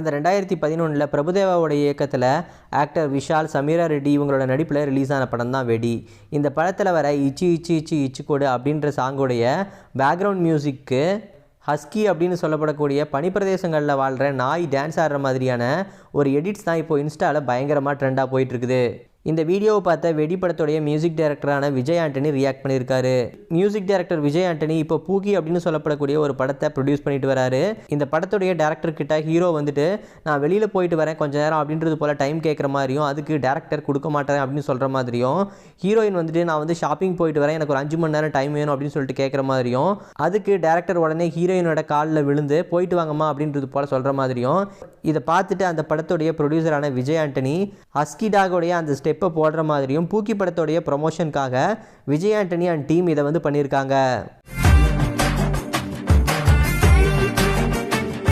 கடந்த 2011 பிரபுதேவாவோட இயக்கத்தில் ஆக்டர் விஷால், சமீரா ரெட்டி இவங்களோட நடிப்பில் ரிலீஸ் ஆன படம் தான் வெடி. இந்த படத்தில் வர இச்சி இச்சி இச்சி இச்சிக்கோடு அப்படின்ற சாங்கோடைய பேக்ரவுண்ட் மியூசிக்கு ஹஸ்கி அப்படின்னு சொல்லப்படக்கூடிய பனிப்பிரதேசங்களில் வாழ்கிற நாய் டான்ஸ் ஆடுற மாதிரியான ஒரு எடிட்ஸ் தான் இப்போ இன்ஸ்டாவில் பயங்கரமாக ட்ரெண்டாக போயிட்டுருக்குது. இந்த வீடியோவை பார்த்த வெடி படத்துடைய மியூசிக் டைரக்டரான விஜய் ஆண்டனி ரியாக்ட் பண்ணியிருக்காரு. மியூசிக் டைரக்டர் விஜய் ஆண்டனி இப்போ பூக்கி அப்படின்னு சொல்லப்படக்கூடிய ஒரு படத்தை ப்ரொடியூஸ் பண்ணிட்டு வராரு. இந்த படத்துடைய டேரக்டர் கிட்ட ஹீரோ வந்துட்டு நான் வெளியில் போயிட்டு வரேன் கொஞ்ச நேரம் அப்படின்றது போல் டைம் கேட்குற மாதிரியும் அதுக்கு டேரக்டர் கொடுக்க மாட்டேன் அப்படின்னு சொல்கிற மாதிரியும், ஹீரோயின் வந்துட்டு நான் வந்து ஷாப்பிங் போயிட்டு வரேன் எனக்கு ஒரு 5 மணி நேரம் டைம் வேணும் அப்படின்னு சொல்லிட்டு கேட்குற மாதிரியும், அதுக்கு டேரக்டர் உடனே ஹீரோயினோட காலில் விழுந்து போயிட்டு வாங்கம்மா அப்படின்றது போல் சொல்கிற மாதிரியும், இதை பார்த்துட்டு அந்த படத்துடைய ப்ரொடியூசரான விஜய் ஆண்டனி ஹஸ்கி டாகோடைய அந்த ஸ்டெப்பை போடுற மாதிரியும் பூக்கி படத்தோடைய ப்ரொமோஷனுக்காக விஜய் ஆண்டனி அண்ட் டீம் இதை வந்து பண்ணியிருக்காங்க.